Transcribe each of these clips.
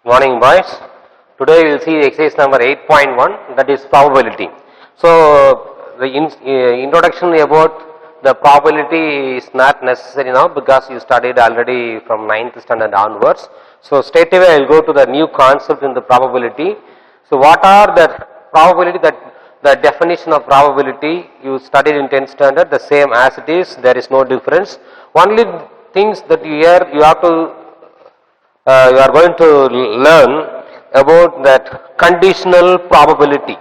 Morning, boys. Today we will see exercise number 8.1, that is probability. So, the introduction about the probability is not necessary now because you studied already from 9th standard onwards. So, straight away I will go to the new concept in the probability. So, what are the probability, that the definition of probability you studied in 10th standard, the same as it is, there is no difference. Only things that you hear, you have to you are going to learn about that conditional probability.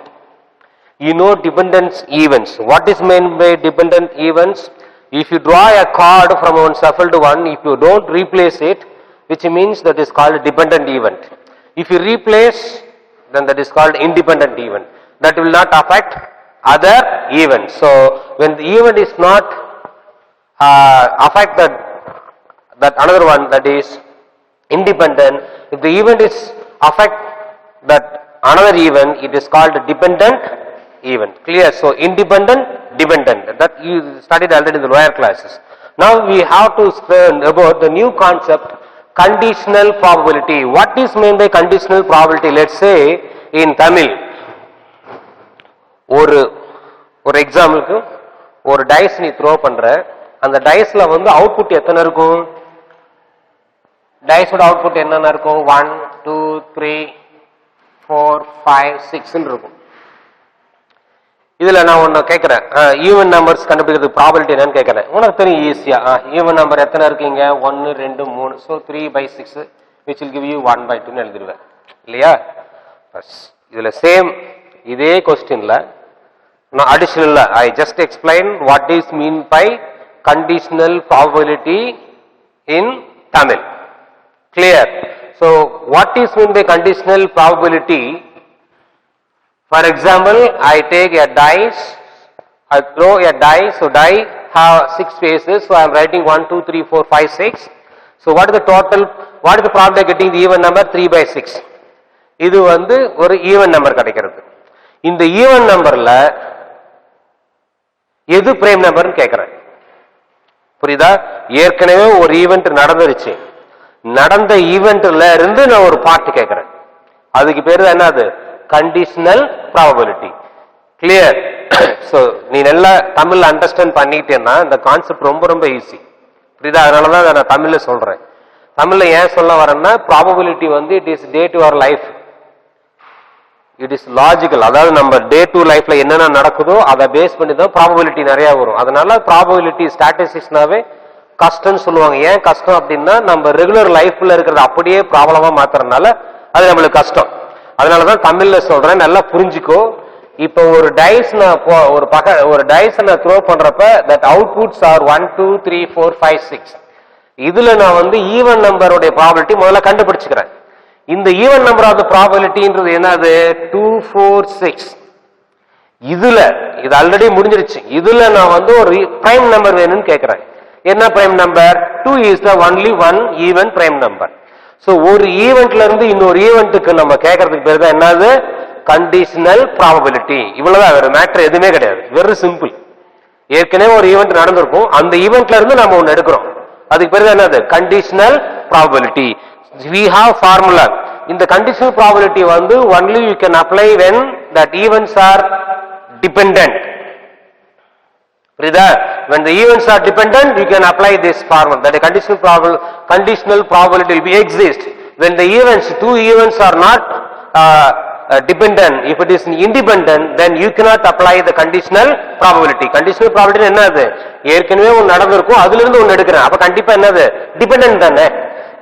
You know dependence events. What is meant by dependent events? If you draw a card from one shuffled one, if you don't replace it, which means that is called dependent event. If you replace, then that is called independent event. That will not affect other events. So, when the event is not affect that another one, that is independent, if the event is affect that another event, it is called dependent event. Clear? So, independent, dependent, that you studied already in the lower classes. Now, we have to learn about the new concept, conditional probability. What is meant by conditional probability? Let's say in Tamil, ஒரு எக்ஸாம்பிளுக்கு ஒரு dies நீ throw பண்ற, அந்த டைஸ்ல வந்து output எத்தனை இருக்கும்? டைஸோட output என்னென்ன இருக்கும்? 1 2 3 4 5 6 இருக்கும். இதுல நான் ஒன்னு கேட்கிறேன், ஈவன் நம்பர்ஸ் கண்டுபிடிக்கிறது ப்ராபபிலிட்டி என்னன்னு கேட்கிறேன். உனக்கு தெரியும் ஈஸியா, ஈவன் நம்பர் எத்தனை இருக்கீங்க? 1 2 3. So 3/6 which will give you 1/2 எழுதிடுவேன் இல்லையா? இதுல சேம் இதே கொஸ்டின்ல நான் additional I just explain what is mean by conditional probability in Tamil. Clear? So, what is meant by conditional probability? For example, I take a dice, I throw a dice, so die have 6 faces, so I am writing 1 2 3 4 5 6. So, what is the total, what is the probability of getting the even number? 3/6. இது வந்து ஒரு even number கிடைக்கிறது. இந்த even நம்பர்ல எது prime நம்பர்னு கேட்கிறேன். புரியுதா? ஏற்கனவே ஒரு ஈவென்ட் நடந்துருச்சு, நடந்த ஈவென்ட்ல இருந்து நான் ஒரு பார்ட் கேட்கிறேன், அதுக்கு பேரு என்னது? Conditional probability. கிளியர்? சோ நீ நல்லா தமிழ்ல அண்டர்ஸ்டாண்ட் பண்ணிட்டேன்னா இந்த கான்செப்ட் ரொம்ப ரொம்ப ஈஸி. புரியுதா? அதனாலதான் நான் தமிழ்ல சொல்றேன். தமிழ்ல ஏன் சொல்ல வரேன்னா, ப்ராபபிலிட்டி வந்து it is day to our life, it is logical. அதாவது நம்ம டே டு லைஃப்ல என்னென்ன நடக்குதோ அதை பேஸ் பண்ணி தான் ப்ராபபிலிட்டி நிறைய வரும். அதனால ப்ராபபிலிட்டி ஸ்டாட்டிஸ்டிக்ஸ்னாவே கஷ்டம்னு சொல்லுவாங்க. ஏன் கஷ்டம் அப்படின்னா, நம்ம ரெகுலர் லைஃப்ல இருக்கிறது அப்படியே ப்ராப்ளமா மாத்துறதுனால அது நம்மளுக்கு கஷ்டம். அதனாலதான் தமிழ்ல சொல்றேன், நல்லா புரிஞ்சுக்கோ. இப்போ ஒரு டைஸ் நான் ஒரு டைஸ் நான் த்ரோ பண்றப்ப தட் அவுட்புட்ஸ் ஆர் 1 2 3 4 5 6. இதுல நான் வந்து ஈவன் நம்பருடைய ப்ராபபிலிட்டி முதல்ல கண்டுபிடிச்சுக்கிறேன். இந்த ஈவன் நம்பர் ஆஃப் த ப்ராபபிலிட்டின்றது என்னது? 2 4 6. இதுல இது ஆல்ரெடி முடிஞ்சிருச்சு. இதுல நான் வந்து ஒரு பிரைம் நம்பர் வேணும்னு கேட்கிறேன். என்ன prime number? 2 is the only one even prime number. So ஒரு ஈவென்ட்ல இருந்து இன்னொரு ஈவென்ட்டுக்கு நம்ம கேட்கறதுக்கு பேர் தான் என்னது? Conditional probability. இவ்வளவுதான், வேற மேட்டர் எதுவுமே கிடையாது. Very simple. ஏற்கனவே ஒரு ஈவென்ட் நடந்திருக்கும், அந்த ஈவென்ட்ல இருந்து நம்ம ஒன்னு எடுக்கிறோம், அதுக்கு பேர் தான் என்னது? Conditional probability. We have formula. இந்த கண்டிஷனல் ப்ராபபிலிட்டி வந்து only you can apply when that events are dependent. When the events are dependent, you can apply this formula. That a conditional probability will be exist. When the events, two events are not dependent, if it is independent, then you cannot apply the conditional probability. Conditional probability என்னது? ஏற்கனவே ஒன்று நடந்திருக்கும், அதுல இருந்து ஒன்று எடுக்கிறேன், அப்ப கண்டிப்பா என்னது? டிபெண்டன்ட் தானே.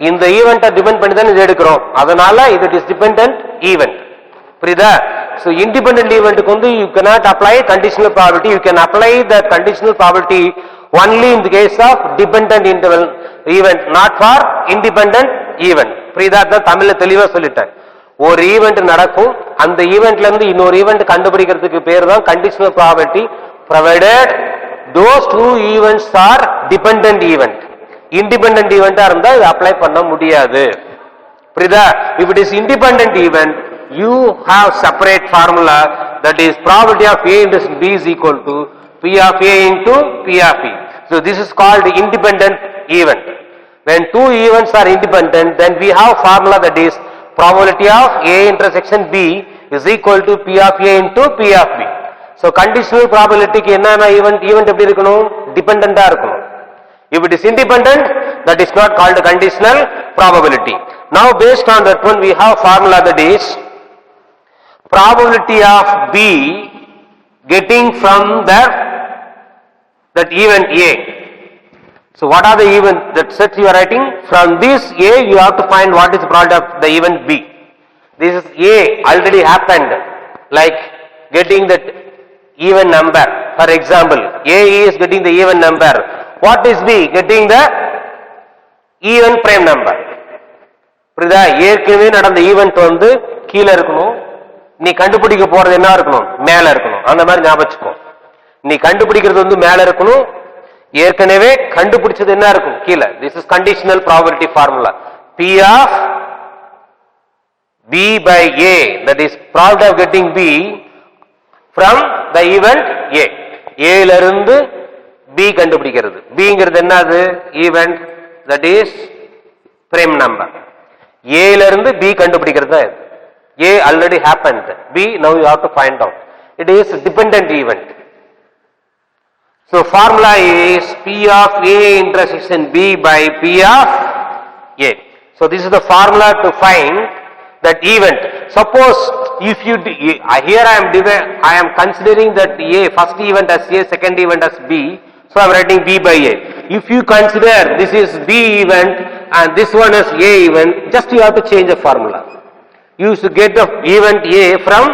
இந்த ஈவெண்ட்டை டிபெண்ட் பண்ணி தான் இது எடுக்கிறோம், அதனால இது இஸ் டிபெண்டன்ட் ஈவெண்ட். புரியுதா? So independent event வந்து you cannot apply conditional probability. You can apply the conditional probability only in the case of dependent interval event, not for independent event. புரியுதா? தான் தமிழ்ல தெளிவா சொல்லிட்டேன். ஒரு ஈவெண்ட் நடக்கும், அந்த ஈவெண்ட்ல இருந்து இன்னொரு ஈவெண்ட் கண்டுபிடிக்கிறதுக்கு பேர் தான் conditional probability, provided those two events are dependent event. independent event இருந்தா இது அப்ளை பண்ண முடியாது. புரியுதா? If it is independent event, you have separate formula, that is probability of A into B is equal to P of A into P of B. So this is called independent event. When two events are independent, then we have formula, that is probability of A intersection B is equal to P of A into P of B. So conditional probability க்கு என்னன்னா event எப்படி இருக்கணும்? Dependent-ஆ இருக்கணும். If it is independent, that is not called conditional probability. Now based on that one we have formula, that is probability of B getting from that event A. So what are the event that sets you are writing? From this A you have to find what is the probability of the event B. This is A already happened, like getting that even number. For example, A is getting the even number. What is B? Getting the even prime number. புரியுதா? ஏற்கனவே நடந்த event வந்து கீழே இருக்கணும், நீ கண்டுபிடிக்க போறது என்ன இருக்கணும்? மேல இருக்கணும். அந்த மாதிரி ஞாபகம் வச்சுக்கோ. நீ கண்டுபிடிக்கிறது வந்து மேல இருக்கணும், ஏற்கனவே கண்டுபிடிச்சது என்ன இருக்கும்? கீழே. This is conditional probability formula. P of B by A, that is probability of getting B from the event A. A ல இருந்து B கண்டுபிடிக்கிறது. Bங்கிறது என்னது? Event, that is prime number. A ல இருந்து B கண்டுபிடிக்கிறது தான். A already happened. B now you have to find out. It is dependent event. So formula is P of A intersection B by P of A. So this is the formula to find that event. Suppose if you here I am considering that A first event as A, second event as B, so I am writing B by A. If you consider this is B event and this one is A event, just you have to change the formula. You should get the event A from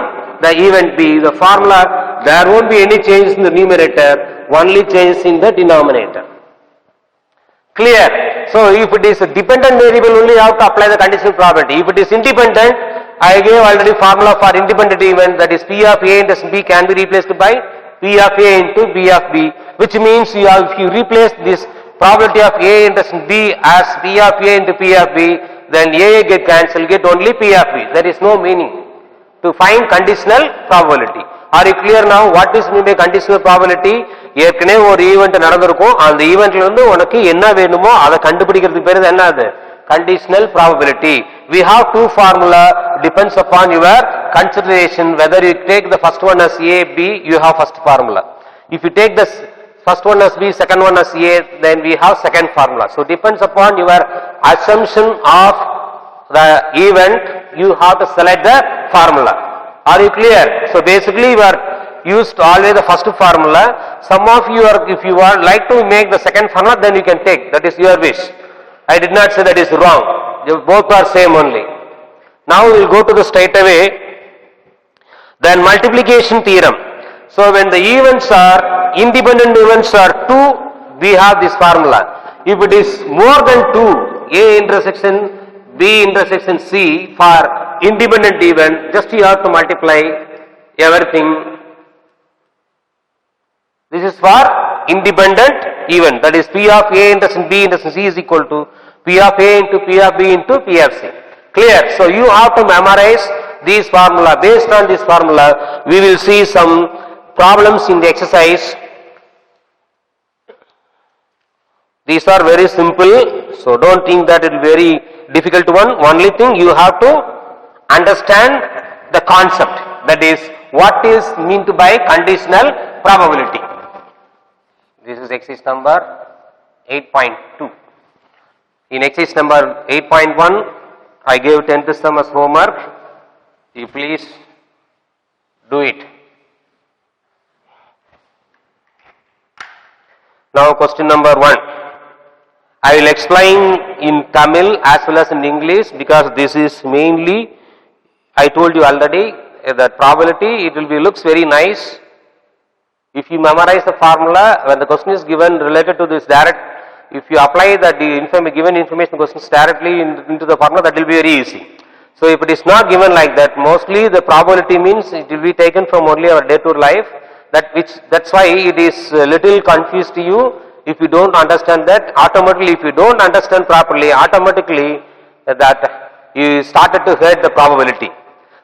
the event B. The formula, there won't be any change in the numerator, only change in the denominator. Clear? So if it is a dependent variable, only you have to apply the conditional probability. If it is independent, I gave already formula for independent event, that is P of A intersection B can be replaced by P of A into B of B, which means you have, if you replace this probability of A intersection B as P of A into P of B, then A get cancelled, get only P of B. There is no meaning to find conditional probability. Are you clear now? What is mean by conditional probability? ஏற்கனவே ஒரு event நடந்திருக்கும், அந்த ஈவென்ட்ல இருந்து உனக்கு என்ன வேணுமோ அதை கண்டுபிடிக்கிறதுக்கு பேரு என்னது? Conditional probability. We have two formula, depends upon your consideration whether you take the first one as A, B, you have first formula. If you take the first one as B, second one as A, then we have second formula. So depends upon your assumption of the event, you have to select the formula. Are you clear? So basically you are used always the first formula. Some of you are, if you are like to make the second formula, then you can take, that is your wish. I did not say that is wrong. You both are same only. Now we will go to the straight away. Then multiplication theorem. So when the events are, independent events are 2, we have this formula. If it is more than 2, A intersection B intersection C for independent event, just you have to multiply everything. This is for independent event, that is P of A intersection B intersection C is equal to P of A into P of B into P of C. Clear? So you have to memorize this formula. Based on this formula, we will see some problems in the exercise. These are very simple, so don't think that it will be very difficult one. Only thing you have to understand the concept, that is what is meant by conditional probability. This is exercise number 8.2. In exercise number 8.1, I gave 10th sum as homework. You please do it. Now question number 1. I will explain in Tamil as well as in English, because this is mainly, I told you already, that probability, it will be looks very nice. If you memorize the formula, when the question is given related to this direct, if you apply that the given information questions directly into the formula, that will be very easy. So if it is not given like that, mostly the probability means it will be taken from only our day-to-day life. That's why it is a little confused to you. If you don't understand that, automatically, if you don't understand properly, automatically that you started to hate the probability.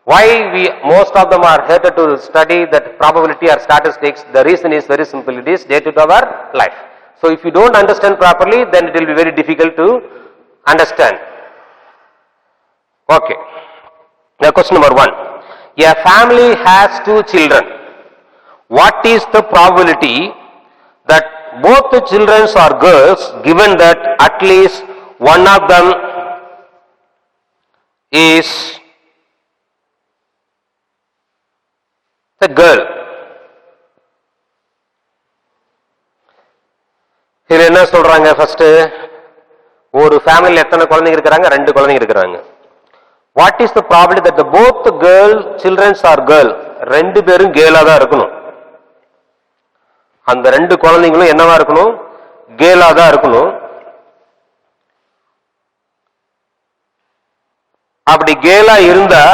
Why most of them are hated to study that probability or statistics? The reason is very simple. It is day-to-day our life. So if you don't understand properly, then it will be very difficult to understand. Okay. Now question number 1. A family has 2 children. What is the probability that both the children are girls, given that at least one of them is the girl? இதுல என்ன சொல்றாங்க? First ஒரு ஃபேமிலில எத்தனை குழந்தைங்க இருக்காங்க? 2 குழந்தைங்க இருக்காங்க. What is the probability that both the children are girl? 2 பேரும் கேலா தான் இருக்கணும். அந்த 2 குழந்தைகளும் என்னவா இருக்கணும்? கேலா தான் இருக்கணும். அப்படி கேலா இருந்தா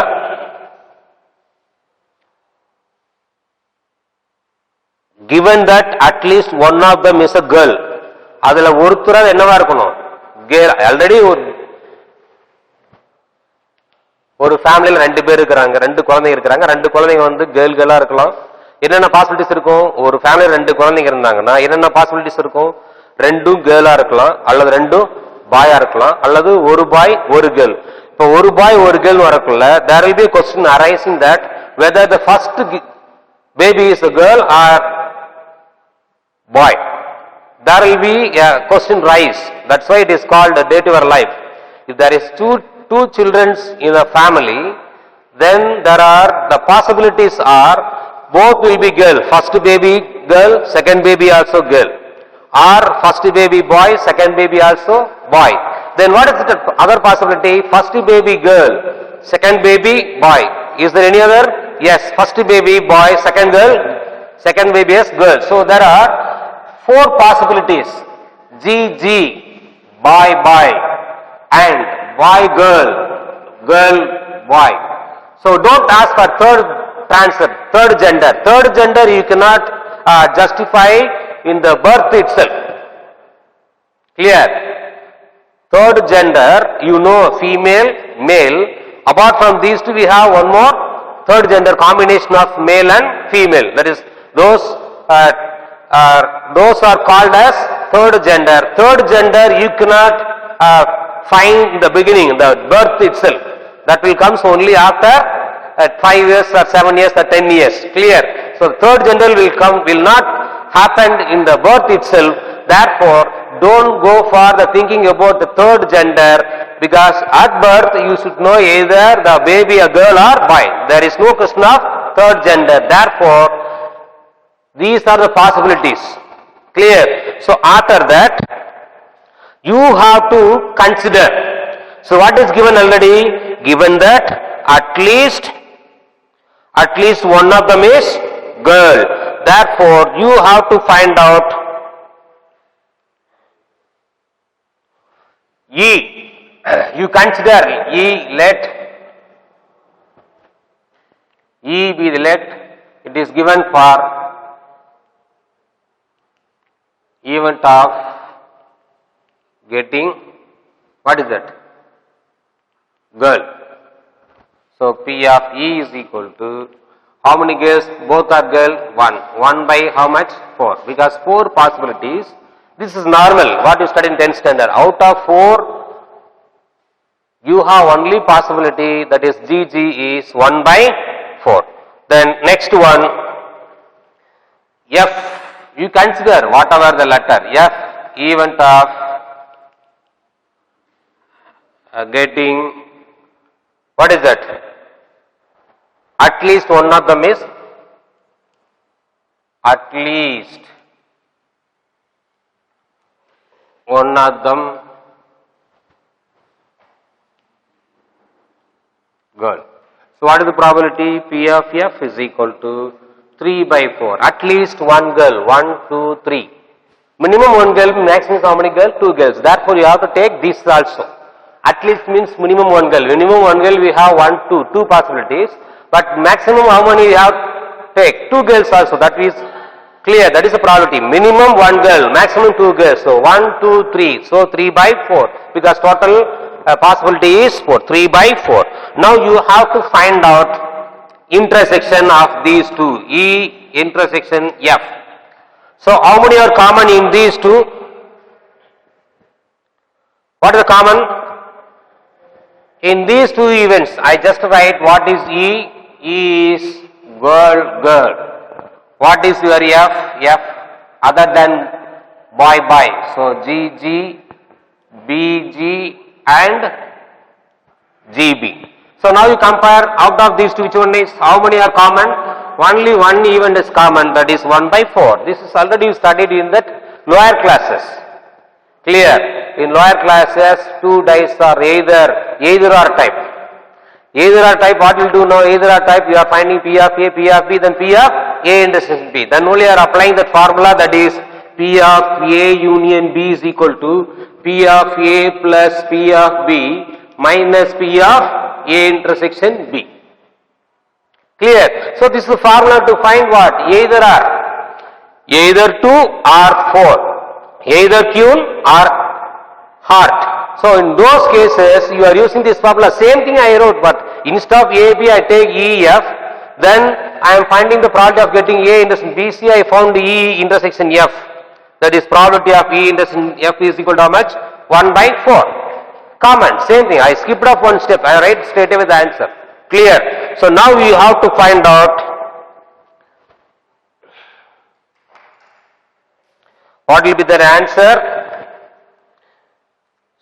given that at least one of them is a girl, அதுல ஒருத்தர் என்னவா இருக்கணும்? கேல். ஆல்ரெடி ஒரு ஃபேமிலில 2 பேர் இருக்காங்க, 2 குழந்தைங்க இருக்காங்க. 2 குழந்தைங்க கேர்ளா இருக்கலாம். என்னென்ன பாசிபிலிட்டிஸ் இருக்கும்? ஒரு ஃபேமிலில 2 குழந்தைங்க இருந்தாங்கன்னா என்னென்ன பாசிபிலிட்டிஸ் இருக்கும்? 2ம் கேர்ளா இருக்கலாம், அல்லது 2ம் பாயா இருக்கலாம், அல்லது ஒரு பாய் ஒரு கேர்ள். இப்போ ஒரு பாய் ஒரு கேர்ள் வரக்குள்ள there will be a question arising that whether the first baby is a girl or boy. There will be a question rise. That's why it is called a day to your life. If there is two children in a family, then there are the possibilities are both will be girl. First baby girl, second baby also girl, or first baby boy, second baby also boy. Then what is the other possibility? First baby girl, second baby boy. Is there any other? Yes, first baby boy, second girl, second baby is girl. So there are 4 possibilities: G, boy, boy, and boy, girl, girl, boy. So don't ask for third transfer, third gender. Third gender you cannot justify in the birth itself. Clear? Third gender, you know, female, male. Apart from these 2, we have one more third gender, combination of male and female. That is, those are called as third gender. Third gender you cannot find in the beginning, the birth itself. That will comes only after at 5 years or 7 years or 10 years. Clear? So third gender will not happen in the birth itself. Therefore, don't go for the thinking about the third gender, because at birth you should know either the baby a girl or boy. There is no question of third gender. Therefore, these are the possibilities. Clear? So after that, you have to consider. So what is given already? Given that at least one of them is girl. Therefore, you have to find out E. You consider E, let E be the let. It is given for event of getting, what is that? Girl. So P of E is equal to, how many girls? Both are girl? 1. 1 by how much? 4. Because 4 possibilities. This is normal, what you study in 10th standard. Out of 4, you have only possibility, that is GG is 1 by 4. Then next one, F. You consider whatever the letter, F, event of getting, what is that? At least one of them is, at least one of them girl. So what is the probability? P of F is equal to 3 by 4. At least one girl. 1, 2, 3. Minimum one girl, maximum how many girls? 2 girls. Therefore you have to take this also. At least means minimum one girl. Minimum one girl we have 1, 2 possibilities. But maximum how many we have to take? 2 girls also. That is clear. That is the probability. Minimum one girl, maximum 2 girls. So 1, 2, 3. So 3 by 4. Because total possibility is 4. 3 by 4. Now you have to find out intersection of these 2. E intersection F. So how many are common in these 2? What is the common? In these two events, I just write what is E. E is girl, girl. What is your F? F other than boy, boy. So G, G, B, G and GB. So now you compare out of these two, which one is, how many are common? Only one event is common, that is 1 by 4. This is already you studied in that lower classes. Clear? In lower classes, two dice are either or type. Either or type, what will do now? Either or type, you are finding P of A, P of B, then P of A intersection B. Then only you are applying that formula, that is P of A union B is equal to P of A plus P of B minus P of A intersection B. Clear? So this is the formula to find what? Either or. Either 2 or 4. Either queen or heart. So in those cases, you are using this formula. Same thing I wrote, but instead of AB, I take EF. Then I am finding the probability of getting A intersection BC. I found E intersection F. That is probability of E intersection F is equal to how much? 1 by 4. Common, same thing. I skipped off one step. I write straight away the answer. Clear? So now we have to find out what will be the answer.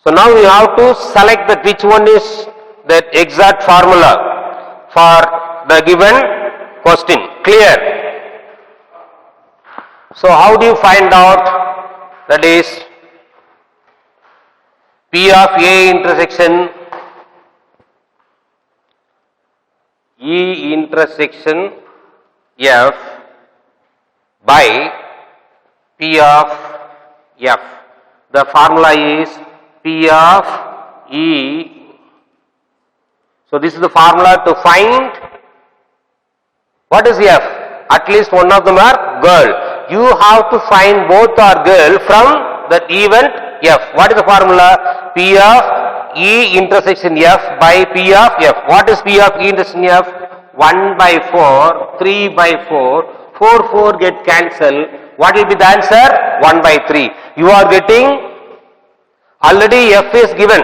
So now we have to select that which one is that exact formula for the given question. Clear? So how do you find out? That is P of A intersection E intersection F by P of F. The formula is P of E. So this is the formula to find what is F? At least one of them are girl. You have to find both are girl from that event F. What is the formula? P of E intersection F by P of F. What is P of E intersection F? 1 by 4, 3 by 4, 4 get cancelled. What will be the answer? 1 by 3. You are getting already F is given.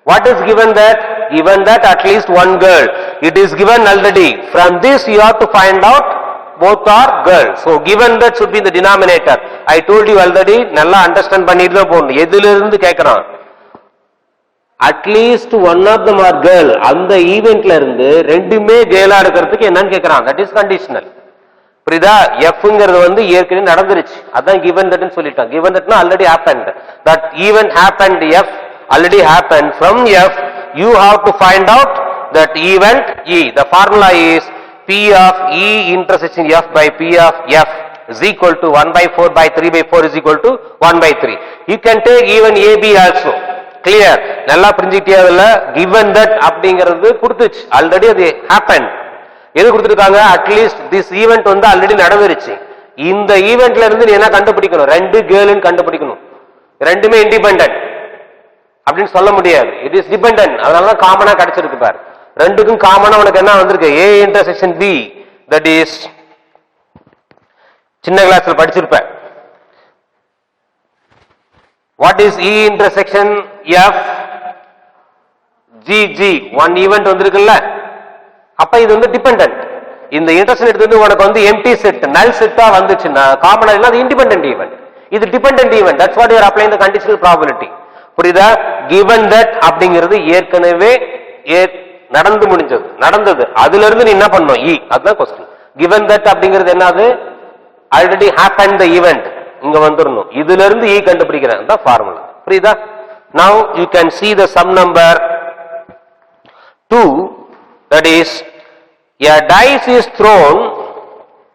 What is given that? Given that at least one girl. It is given already. From this you have to find out both are girls. So given that should be in the denominator. I told you already, nalla understand பண்ணிட்டு போணும். எதிலிருந்து கேட்கறான்? At least one of them are girl. அந்த ஈவென்ட்ல இருந்து ரெண்டுமே கேலா இருக்கிறதுக்கு என்னன்னு கேட்கறான். That is conditional. புரியுதா? Fங்கிறது வந்து ஏற்கனவே நடந்துருச்சு. அதான் given that ன்னு சொல்லிட்டான். Given that already happened. That event happened, F already happened. From F you have to find out that event E. The formula is P of E intersection F by P of F is equal to 1 by 4 by 3 by 4 is equal to 1 by 3. You can take even AB also. Clear? நல்லா புரிஞ்சிட்டியா இல்ல? Given that அப்படிங்கிறது கொடுத்துச்சு. Already அது happened. எது கொடுத்திருக்காங்க? At least this event வந்து already நடந்துருச்சு. இந்த ஈவென்ட்ல இருந்து நீ என்ன கண்டுபிடிக்கணும்? ரெண்டு கேர்ள்னு கண்டுபிடிக்கணும். ரெண்டுமே இண்டிபெண்டன்ட் அப்படின்னு சொல்ல முடியாது. It is dependent. அதனாலதான் காமனா கிடைச்சிருக்கு பாரு. ரெண்டுக்கும் காமனா உனக்கு என்ன வந்திருக்கு? A intersection B. That is சின்ன கிளாஸ்ல படிச்சிருப்ப. What is E intersection F G G. One event வந்திருக்குல்ல, அப்ப இது வந்து டிபெண்டன்ட். இந்த இன்டர்செக்ஷன் எடுத்து உனக்கு வந்து எம்டி செட் நல் செட்டா வந்துச்சுன்னா காமனா இல்ல, அது இண்டிபெண்டன்ட் ஈவென்ட். இது dependent event. That's what you are அப்ளைங் the conditional probability. புரியுதா? given that அப்படிங்கிறது ஏற்கனவே நடந்து முடிஞ்சது, நடந்தது. அதுல இருந்து நீ என்ன பண்ணணும்? E. அதுதான் क्वेश्चन. given that அப்படிங்கிறது என்னது? Already happened the event. இங்க வந்துறணும். இதுல இருந்து E கண்டுபிடிக்கிறேன். அதான் ஃபார்முலா. புரியுதா? now you can see the sum number 2. that is a dice is thrown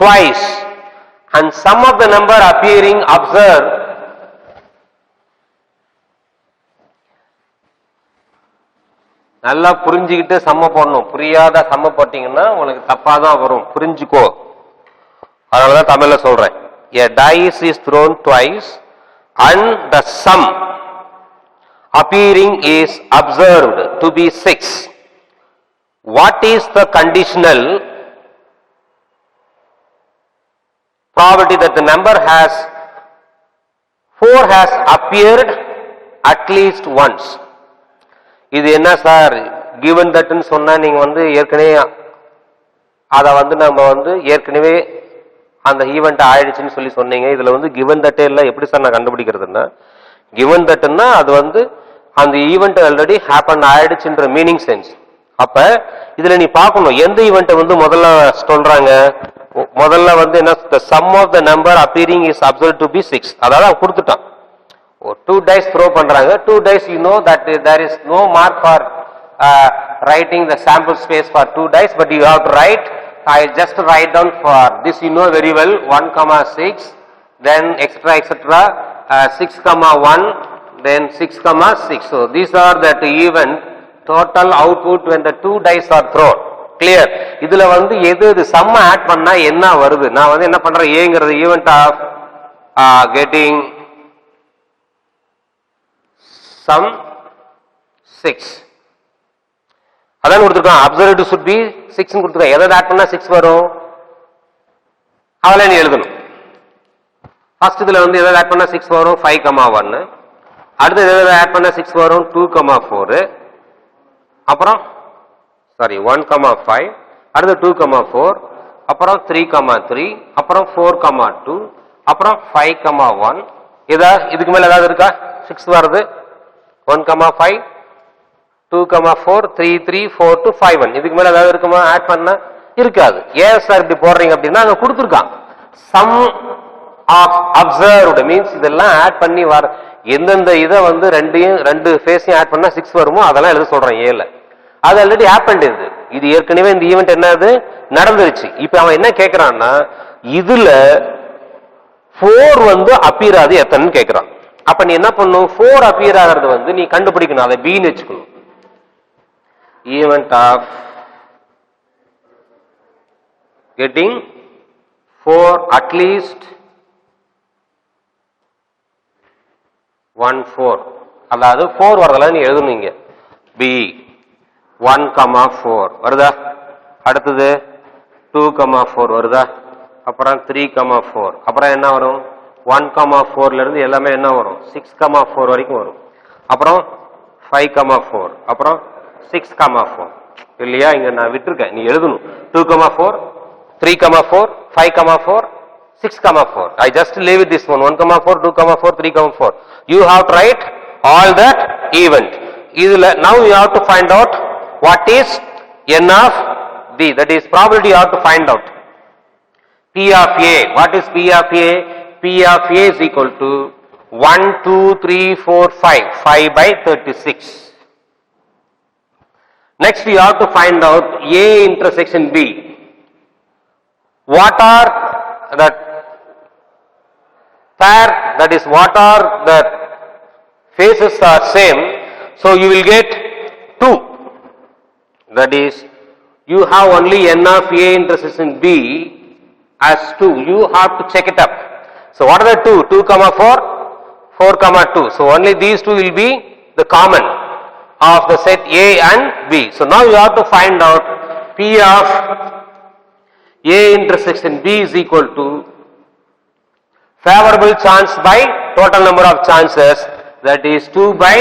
twice and sum of the number appearing observed நல்லா புரிஞ்சுக்கிட்டு சம்ம போடணும். புரியாத சம்ம போட்டீங்கன்னா உங்களுக்கு தப்பா தான் வரும். புரிஞ்சுக்கோ. அதனாலதான் தமிழ்ல சொல்றேன். A dice is thrown twice and the sum appearing is observed to be 6. What is the conditional probability that the number has 4 has appeared at least once? இது என்ன சார் given that ன்னு சொன்னா நீங்க ஏற்கனவே அத நம்ம ஏற்கனவே அந்த ஈவென்ட் ஆயிடுச்சுன்னு சொல்லி சொன்னீங்க. இதுல given that எல்லாம் எப்படி சார் நான் கண்டுபிடிக்கிறதுன்னா, given that ன்னா அது அந்த ஈவென்ட் ஆல்ரெடி ஹேப்பன் ஆயிடுச்சுன்ற மீனிங் சென்ஸ். அப்ப இதுல நீ பார்க்கணும் எந்த ஈவென்ட் முதல்ல சொல்றாங்க. முதல்ல என்ன, the sum of the number appearing is observed to be 6. அதாவது கொடுத்துட்டான். 2 dice throw பண்றாங்க. 2 dice you know that there is no mark for writing the sample space for 2 dice, but you have to write. I just write down for this, you know very well, 1,6, then etc, 6,1, then 6,6. So these are that event total output when the 2 dice are thrown. Clear? இதுல எது sum add பண்ணா என்ன வருது. நான் என்ன பண்றேன், ஏங்கிறது event of getting sum 6. அதான் கொடுத்திருக்கான். observed should be 6 ன்னு கொடுத்திருக்கான். எதை ஆட் பண்ணா 6 வரும், அவளே நீ எழுதணும். ஃபர்ஸ்ட் இதுல எதை ஆட் பண்ணா 6 வரும், 5,1. அடுத்து எதை ஆட் பண்ணா 6 வரும், 2,4. அப்புறம் 1,5. அடுத்து 2,4. அப்புறம் 3,3. அப்புறம் 4,2. அப்புறம் 5,1. இதுக்கு மேல ஏதாவது இருக்கா 6 வருது. 1,5, 2,4, 3, 3, 4, 2, 5, 1. இதுக்கு மேல ஏதாவது இருக்குமா ஆட் பண்ண? இருக்காது. ஏன் சார் இப்படி போடுறீங்க அப்படின்னா அங்க கொடுத்துருக்கான். சம் ஆஃப் அப்சர்வ்டு மீன்ஸ் இதெல்லாம் ஆட் பண்ணி வர எந்தெந்த இதை ரெண்டு ஃபேஸையும் ஆட் பண்ணா 6 வருமோ அதெல்லாம் எழுத சொல்றேன். ஏல அது ஆல்ரெடி ஹேப்பன். இது ஏற்கனவே இந்த ஈவெண்ட் என்னது நடந்துருச்சு. இப்ப அவன் என்ன கேட்கிறான்னா, இதுல 4 அப்பியர் ஆகுது எத்தனைன்னு கேட்கிறான். அப்ப நீ என்ன பண்ணும், 4 அப்பியர் ஆகிறது நீ கண்டுபிடிக்கணும். அதை பீன்னு வச்சுக்கணும். Event of getting 4 at least 1 4. அதாவது 4 வரதெல்லாம் நீ எழுதணுங்க. பி 1,4 வருதா, அடுத்தது 2,4 வருதா, அப்புறம் 3,4, அப்புறம் என்ன வரும் 1,4ல இருந்து எல்லாமே என்ன வரும் 6,4 வரைக்கும் வரும். அப்புறம் 5,4, அப்புறம் 6,4 இல்லையா, இங்க நான் விட்டுருக்கேன், நீ எழுதணும். 2,4, 3,4, 5,4, 6,4. I just leave it this one, 1,4, 2,4, 3,4. You have to write all that event. Now you have to find out what is n of b, that is probability you have to find out. P of a, what is P of a? P of a is equal to 1, 2, 3, 4, 5, 5 by 36. Next we have to find out A intersection B. What are the pair, that is what are the faces are same, so you will get 2. That is you have only n of A intersection B as 2. You have to check it up. So what are the 2? 2,4, 4,2. So only these two will be the common of the set A and B. So now you have to find out P of A intersection B is equal to favorable chance by total number of chances, that is 2 by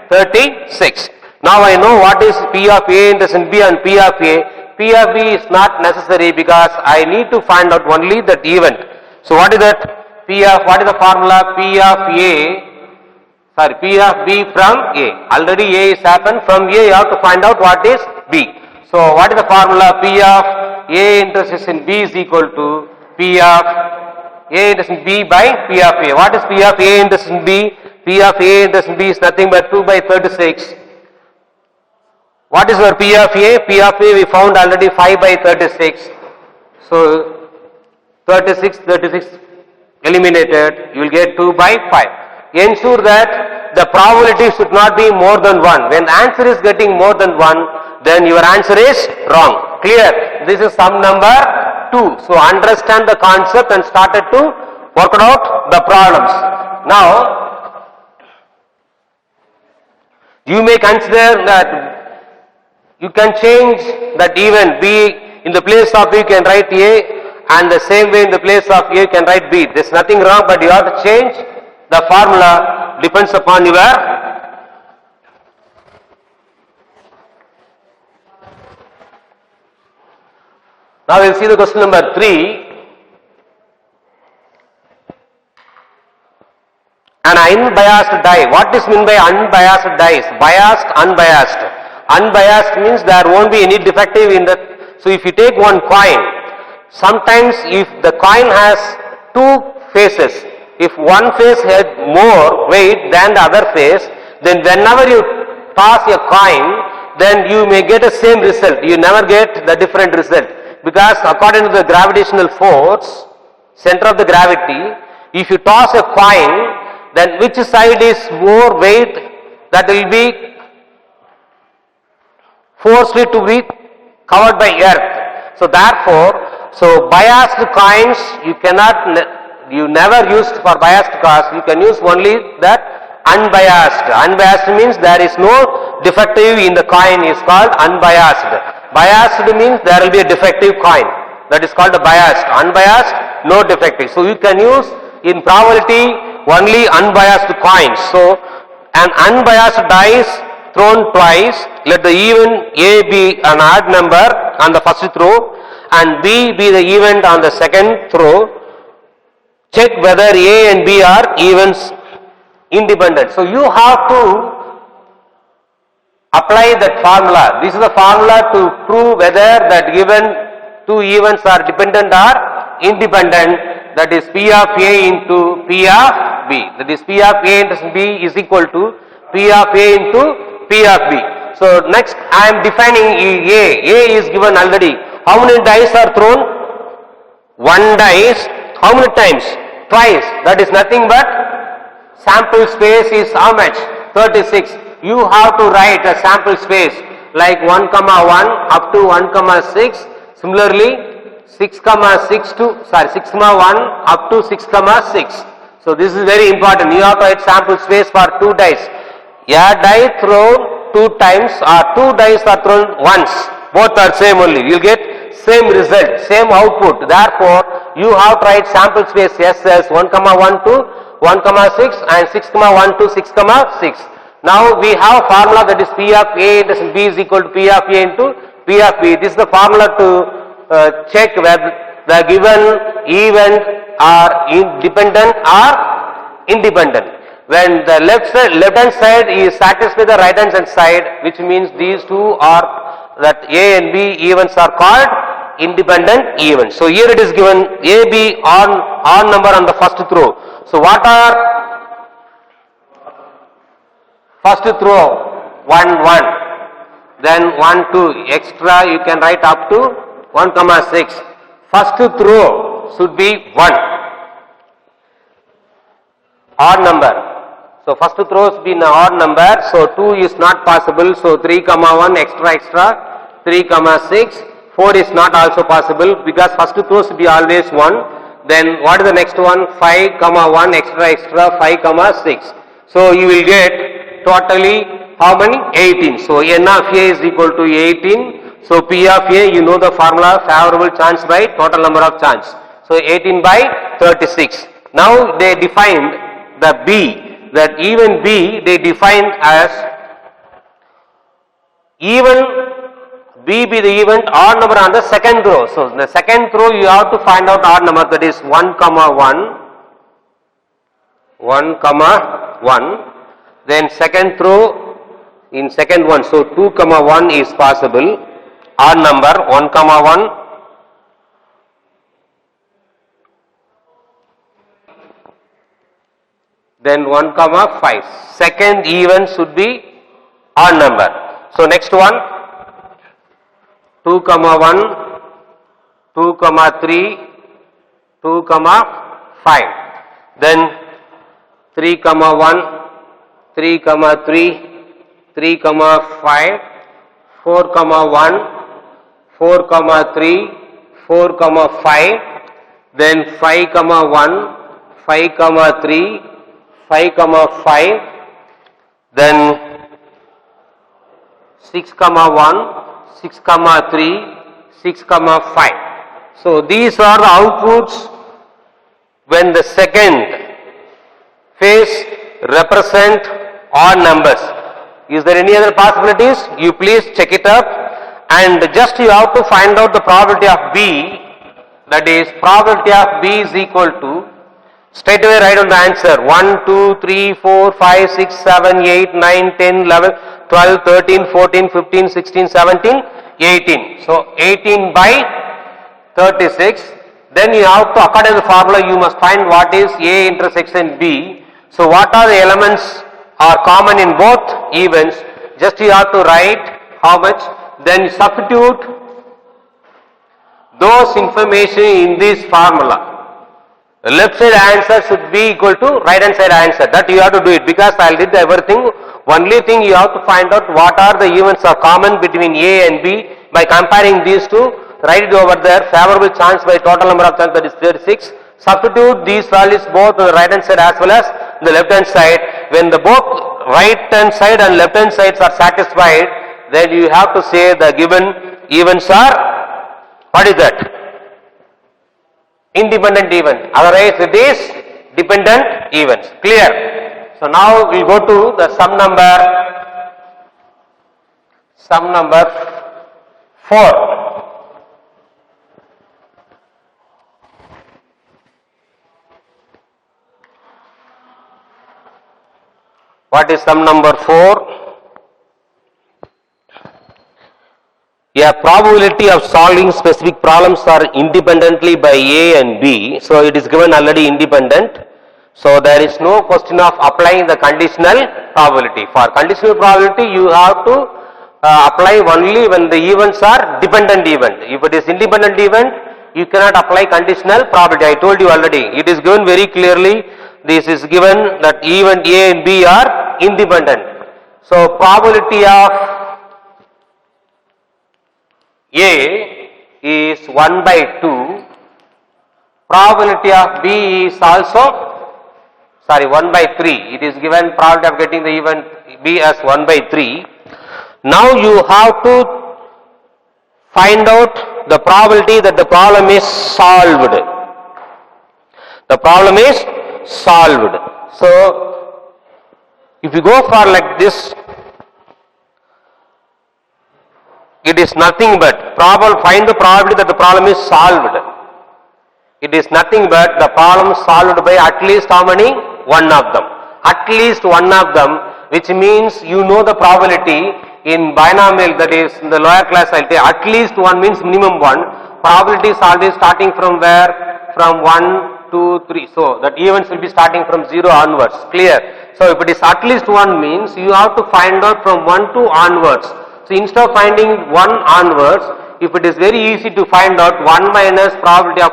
36. Now I know what is P of A intersection B and P of A. P of B is not necessary because I need to find out only that event. So what is that? What is the formula? P of A, sorry, P of B from A. Already A is happened. From A you have to find out what is B. So what is the formula? P of A intersection B is equal to P of A intersection B by P of A. What is P of A intersection B? P of A intersection B is nothing but 2 by 36. What is our P of A? P of A we found already 5 by 36. So 36 eliminated, you will get 2 by 5. Ensure that the probability should not be more than 1. When the answer is getting more than 1, then your answer is wrong. Clear? This is sum number 2. So understand the concept and started to work out the problems. Now, you may consider that you can change that event B. In the place of you can write A, and the same way in the place of A you can write B. There is nothing wrong, but you have to change the formula, depends upon your Now we'll see the question number 3. An unbiased die. What is meant by unbiased dies? Biased, unbiased. Unbiased means there won't be any defective in that. So if you take one coin, sometimes if the coin has two faces, if one face had more weight than the other face, then whenever you toss a coin, then you may get the same result. You never get the different result. Because according to the gravitational force, center of the gravity, if you toss a coin, then which side is more weight, that will be forcefully to be covered by earth. So therefore, biased coins you never used for biased cars, you can use only that unbiased. Unbiased means there is no defective in the coin, is called unbiased. Biased means there will be a defective coin, that is called a biased. Unbiased, no defective. So you can use in probability only unbiased coins. So an unbiased dice thrown twice, let the even A be an odd number on the first throw and B be the event on the second throw. Check whether A and B are events independent. So you have to apply that formula. This is the formula to prove whether that given two events are dependent or independent. That is P of A into P of B. That is P of A into B is equal to P of A into P of B. So next I am defining A. A is given already. How many dice are thrown? One dice. How many times? Twice. That is nothing but sample space is how much? 36. You have to write a sample space like 1, 1 up to 1, 6. Similarly 6, 6 to 6, 1 up to 6, 6. So this is very important. You have to write sample space for two dice. A die thrown two times or two dice are thrown once. Both are same only. You will get same result, same output. Therefore, you have to write sample space S as 1, 1 to 1, 6 and 6, 1 to 6, 6. Now we have formula that is P of A into B is equal to P of A into P of B. This is the formula to check whether the given event are independent or independent. When the left hand side is satisfied the right hand side, which means these two are that A and B events are called independent events. So here it is given A, B on number on the first throw. So what are first throw? 1, 1. Then 1, 2 extra you can write up to 1, 6. First throw should be 1. Odd number. So first throw should be an odd number. So 2 is not possible. So 3, 1 extra. 3, 6. 4 is not also possible because first throw should be always 1. Then what is the next one? 5, 1 extra 5, 6. So you will get totally how many? 18. So N of A is equal to 18. So P of A, you know the formula, favorable chance by total number of chance. So 18 by 36. Now they defined the B, that even B they defined as even B be the event odd number on the second row. So the second row you have to find out odd number, that is 1, 1, 1. Then second row in second one. So 2, 1 is possible. Odd number 1, 1. Then 1, 5. Second event should be odd number. So next one 2, 1, 2, 3, 2, 5. Then 3, 1, 3, 3, 3, 5, 4, 1, 4, 3, 4, 5, then 5, 1, 5, 3, 5, 5, then 6, 1, 6, 3, 6, 5. So these are the outputs when the second phase represent odd numbers. Is there any other possibilities? You please check it up and just you have to find out the probability of B, that is probability of B is equal to, straight away write down the answer, 1, 2, 3, 4, 5, 6, 7, 8, 9, 10, 11, 12, 13, 14, 15, 16, 17, 18. So 18 by 36. Then you have to, according to the formula, you must find what is A intersection B. So what are the elements are common in both events? Just you have to write how much, then substitute those information in this formula. The left side answer should be equal to right hand side answer. That you have to do it, because I did everything. Only thing you have to find out what are the events are common between A and B by comparing these two. Write it over there. Favorable chance by total number of chance, that is 36. Substitute these values both on the right hand side as well as the left hand side. When the both right hand side and left hand sides are satisfied, then you have to say the given events are, what is that? Independent event. Otherwise it is dependent events. Clear? So now we go to the sum number 4. What is sum number 4? A probability of solving specific problems are independently by A and B. So it is given already independent. So there is no question of applying the conditional probability. For conditional probability, you have to apply only when the events are dependent event. If it is independent event, you cannot apply conditional probability. I told you already. It is given very clearly. This is given that event A and B are independent. So probability of A is 1 by 2. Probability of B is also 1 by 3. It is given probability of getting the event B as 1 by 3. Now you have to find out the probability that the problem is solved. The problem is solved. So if you go for like this, it is nothing but find the probability that the problem is solved. It is nothing but the problem solved by at least how many? One of them. At least one of them, which means you know the probability in binomial, that is in the lower class I'll say at least one means minimum one. Probability is always starting from where? From 1, 2, 3. So that events will be starting from 0 onwards. Clear? So if it is at least one means you have to find out from 1 to onwards. So instead of finding 1 onwards, if it is very easy to find out 1 minus probability of,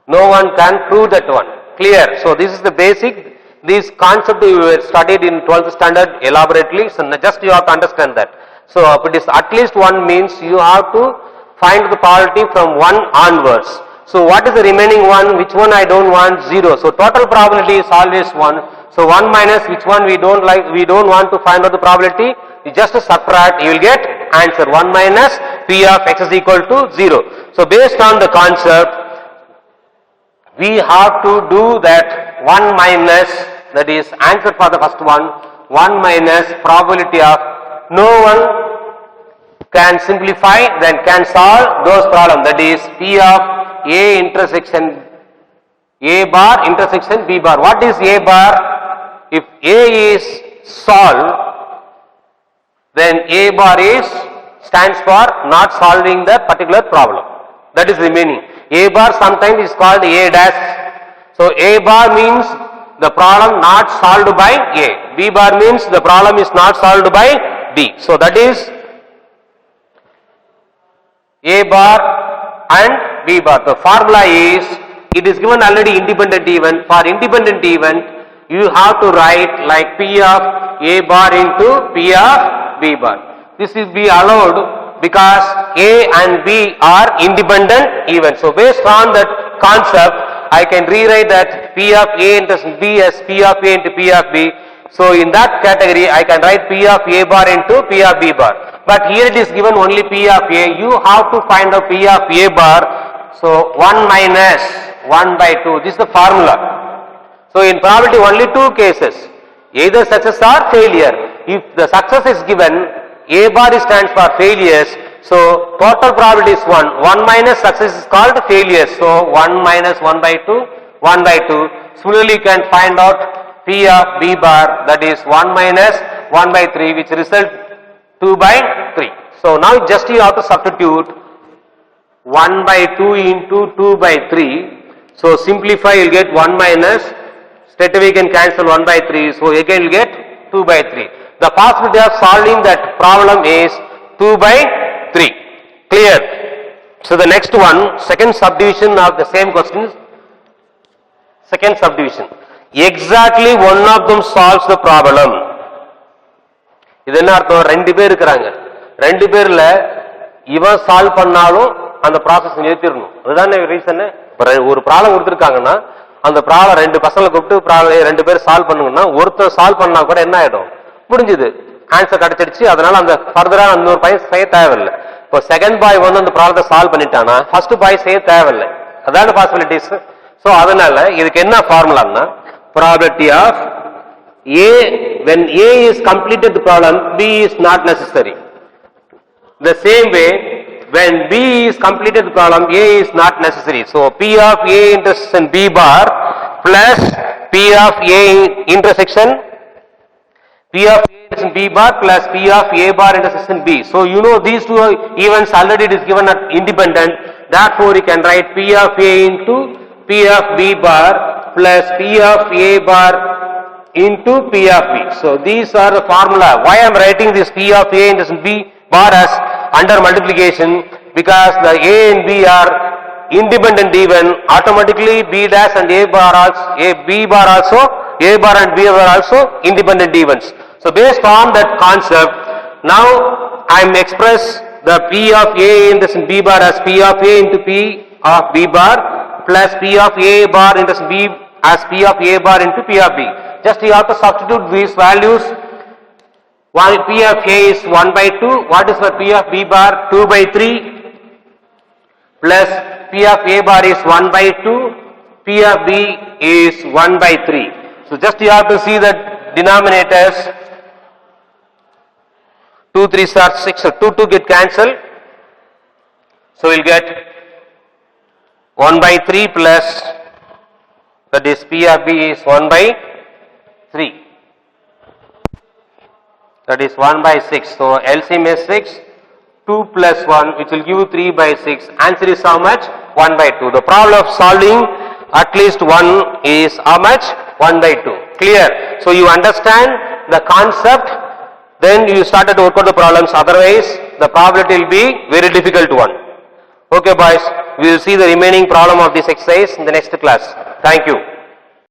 no one can prove that one. Clear? So this is the basic. This concept we studied in 12th standard elaborately. So just you have to understand that. So if it is at least 1 means you have to find the probability from 1 onwards. So what is the remaining one? Which one I don't want? 0. So total probability is always 1. So 1 minus which one we don't want to find out the probability. You just subtract, you will get answer 1 minus P of x is equal to 0. So based on the concept, we have to do that 1 minus, that is answer for the first one, 1 minus probability of, no one can simplify, then can solve those problems, that is P of A intersection A bar intersection B bar. What is A bar? If A is solved, then A bar stands for not solving the particular problem. That is remaining. A bar sometimes is called A dash. So A bar means the problem not solved by A. B bar means the problem is not solved by B. So that is A bar and B bar. The formula is, it is given already independent event. For independent event, you have to write like P of A bar into P of B bar. This will be allowed because A and B are independent events. So based on that concept, I can rewrite that P of A into B as P of A into P of B. So in that category, I can write P of A bar into P of B bar. But here it is given only P of A. You have to find out P of A bar. So 1 minus 1 by 2. This is the formula. So in probability only 2 cases. Either success or failure. If the success is given, A bar stands for failures. So total probability is 1. 1 minus success is called failure. So 1 minus 1 by 2, 1 by 2. Similarly, you can find out P of B bar, that is 1 minus 1 by 3, which result 2 by 3. So now just you have to substitute 1 by 2 into 2 by 3. So simplify, you'll get 1 minus, straight away you can cancel 1 by 3. So again you'll get 2 by 3. The possibility of solving that problem is 2 by 3. Clear? So the next one, second subdivision of the same questions. Second subdivision. Exactly one of them solves the problem. இது என்ன அர்த்தம்? ரெண்டு பேர் இருக்காங்க, ரெண்டு பேர்ல இவன் solve பண்ணாலும் அந்த ப்ராசஸ் நிறுத்திடணும். அதுதானே ரீசன். ஒரு ப்ராப்ளம் கொடுத்துருக்காங்கன்னா அந்த ப்ராப்ளம் ரெண்டு பசங்களை கூப்பிட்டு ரெண்டு பேர் சால்வ் பண்ணுங்கன்னா ஒருத்தர் சால்வ் பண்ணா கூட என்ன ஆயிடும், முடிஞ்சது, ஆன்சர் கிடைச்சிடுச்சு. அதனால அந்த ஃபர்தரா இன்னொரு பையன் செய்ய தேவையில்லை. இப்போ செகண்ட் பாய் வந்து அந்த ப்ராப்ளத்தை சால்வ் பண்ணிட்டானா ஃபர்ஸ்ட் பாய் செய்ய தேவையில்லை. அதான பாசிபிலிட்டிஸ். ஸோ அதனால இதுக்கு என்ன ஃபார்முலான்னா probability of A, when A is completed the problem, B is not necessary. The same way, when B is completed the problem, A is not necessary. So P of A intersection B bar plus P of A intersection P of A intersection B bar plus P of A bar intersection B. So you know these two events already it is given at independent. Therefore you can write P of A into P of B bar plus P of A bar into P of B. So these are the formula. Why I am writing this P of A into B bar as under multiplication? Because the A and B are independent even. Automatically B dash and A bar also, B bar also, A bar and B bar also independent events. So based on that concept, now I am express the P of A into B bar as P of A into P of B bar plus P of A bar into B as P of A bar into P of B. Just you have to substitute these values. While P of A is 1 by 2, what is the P of B bar? 2 by 3 plus P of A bar is 1 by 2, P of B is 1 by 3. So just you have to see the denominators. 2 3 are 6, so 2 2 get cancelled. So we'll get 1 by 3 plus, that is P of B is 1 by 3. That is 1 by 6. So LCM is 6. 2 plus 1 which will give you 3 by 6. Answer is how much? 1 by 2. The problem of solving at least 1 is how much? 1 by 2. Clear? So you understand the concept, then you started to work out the problems. Otherwise the probability will be very difficult one. Okay boys, we will see the remaining problem of this exercise in the next class. Thank you.